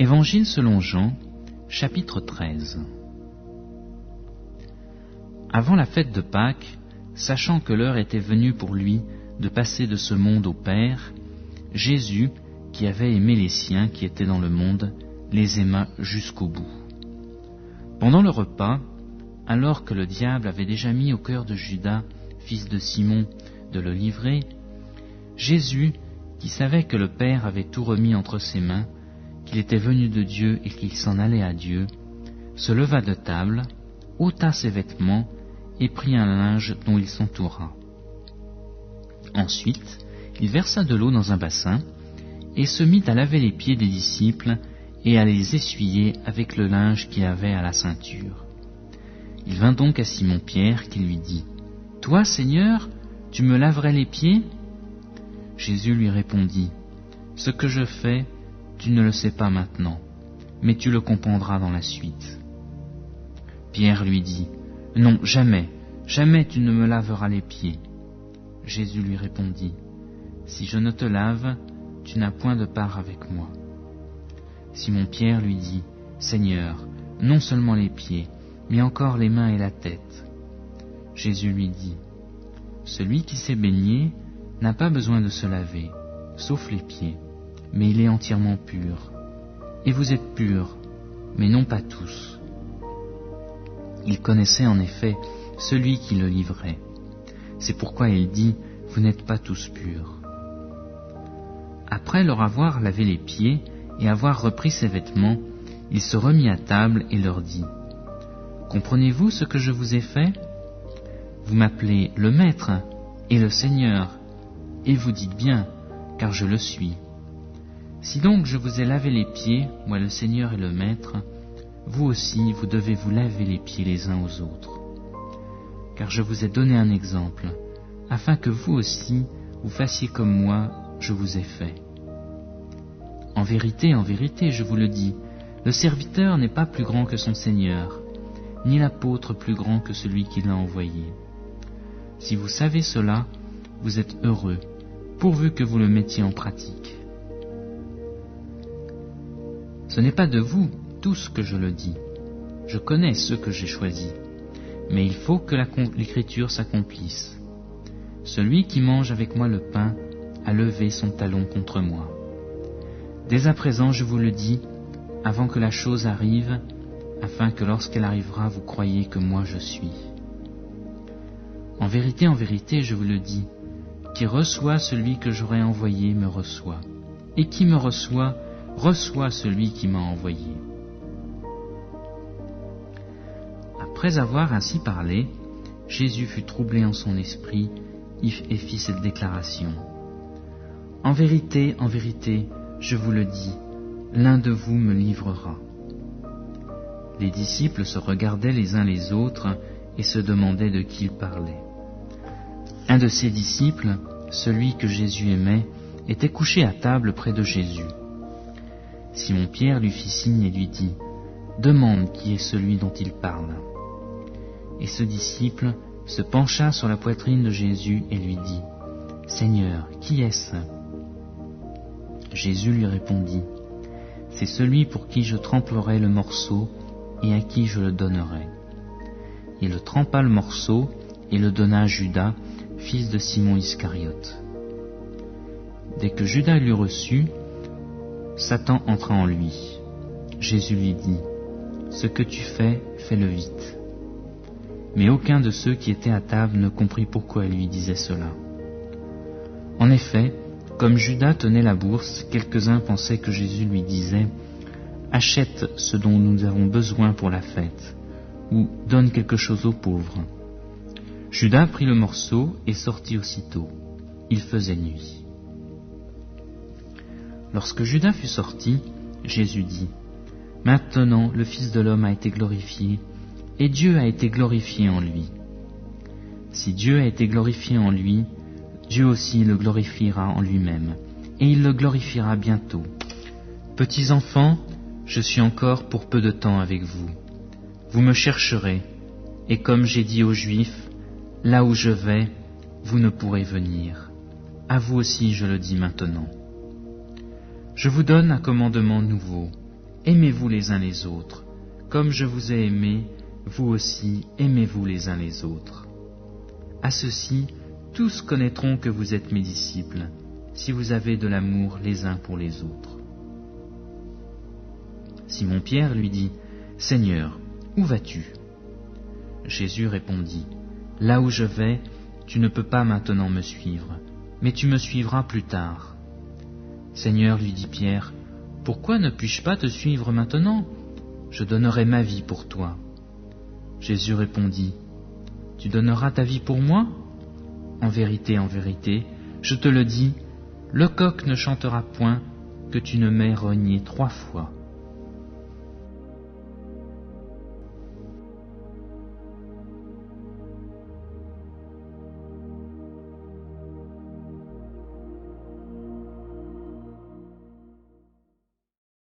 Évangile selon Jean, chapitre 13. Avant la fête de Pâques, sachant que l'heure était venue pour lui de passer de ce monde au Père, Jésus, qui avait aimé les siens qui étaient dans le monde, les aima jusqu'au bout. Pendant le repas, alors que le diable avait déjà mis au cœur de Judas, fils de Simon, de le livrer, Jésus, qui savait que le Père avait tout remis entre ses mains, qu'il était venu de Dieu et qu'il s'en allait à Dieu, se leva de table, ôta ses vêtements et prit un linge dont il s'entoura. Ensuite, il versa de l'eau dans un bassin et se mit à laver les pieds des disciples et à les essuyer avec le linge qu'il avait à la ceinture. Il vint donc à Simon-Pierre qui lui dit : « Toi, Seigneur, tu me laverais les pieds ?» Jésus lui répondit : « Ce que je fais, tu ne le sais pas maintenant, mais tu le comprendras dans la suite. » Pierre lui dit : « Non, jamais, jamais tu ne me laveras les pieds. » Jésus lui répondit : « Si je ne te lave, tu n'as point de part avec moi. » Simon-Pierre lui dit : « Seigneur, non seulement les pieds, mais encore les mains et la tête. » Jésus lui dit : « Celui qui s'est baigné n'a pas besoin de se laver, sauf les pieds, mais il est entièrement pur. Et vous êtes purs, mais non pas tous. » Il connaissait en effet celui qui le livrait. C'est pourquoi il dit : « Vous n'êtes pas tous purs. » Après leur avoir lavé les pieds et avoir repris ses vêtements, il se remit à table et leur dit : « Comprenez-vous ce que je vous ai fait ? Vous m'appelez le Maître et le Seigneur, et vous dites bien, car je le suis. Si donc je vous ai lavé les pieds, moi le Seigneur et le Maître, vous aussi vous devez vous laver les pieds les uns aux autres. Car je vous ai donné un exemple, afin que vous aussi vous fassiez comme moi je vous ai fait. En vérité, je vous le dis, le serviteur n'est pas plus grand que son Seigneur, ni l'apôtre plus grand que celui qui l'a envoyé. Si vous savez cela, vous êtes heureux, pourvu que vous le mettiez en pratique. Ce n'est pas de vous tous que je le dis. Je connais ceux que j'ai choisis, mais il faut que l'Écriture s'accomplisse. Celui qui mange avec moi le pain a levé son talon contre moi. Dès à présent, je vous le dis, avant que la chose arrive, afin que lorsqu'elle arrivera, vous croyiez que moi je suis. En vérité, je vous le dis, qui reçoit celui que j'aurai envoyé me reçoit, et qui me reçoit, reçoit celui qui m'a envoyé. » Après avoir ainsi parlé, Jésus fut troublé en son esprit et fit cette déclaration : « En vérité, je vous le dis, l'un de vous me livrera. » Les disciples se regardaient les uns les autres et se demandaient de qui il parlait. Un de ses disciples, celui que Jésus aimait, était couché à table près de Jésus. Simon-Pierre lui fit signe et lui dit : « Demande qui est celui dont il parle. » Et ce disciple se pencha sur la poitrine de Jésus et lui dit : « Seigneur, qui est-ce » Jésus lui répondit : « C'est celui pour qui je tremperai le morceau et à qui je le donnerai. » Il trempa le morceau et le donna à Judas, fils de Simon Iscariote. Dès que Judas l'eut reçu, Satan entra en lui. Jésus lui dit : « Ce que tu fais, fais-le vite. » Mais aucun de ceux qui étaient à table ne comprit pourquoi il lui disait cela. En effet, comme Judas tenait la bourse, quelques-uns pensaient que Jésus lui disait : « Achète ce dont nous avons besoin pour la fête, ou donne quelque chose aux pauvres. » Judas prit le morceau et sortit aussitôt. Il faisait nuit. Lorsque Judas fut sorti, Jésus dit : « Maintenant le Fils de l'homme a été glorifié, et Dieu a été glorifié en lui. Si Dieu a été glorifié en lui, Dieu aussi le glorifiera en lui-même, et il le glorifiera bientôt. Petits enfants, je suis encore pour peu de temps avec vous. Vous me chercherez, et comme j'ai dit aux Juifs, là où je vais, vous ne pourrez venir. À vous aussi je le dis maintenant. Je vous donne un commandement nouveau. aimez-vous les uns les autres. Comme je vous ai aimé, vous aussi aimez-vous les uns les autres. À ceci, tous connaîtront que vous êtes mes disciples, si vous avez de l'amour les uns pour les autres. Simon-Pierre lui dit, « Seigneur, où vas-tu » Jésus répondit, « Là où je vais, tu ne peux pas maintenant me suivre, mais tu me suivras plus tard. » Seigneur, lui dit Pierre, « Pourquoi ne puis-je pas te suivre maintenant ? Je donnerai ma vie pour toi. » Jésus répondit, « Tu donneras ta vie pour moi ? En vérité, je te le dis, le coq ne chantera point que tu ne m'aies renié 3 fois. »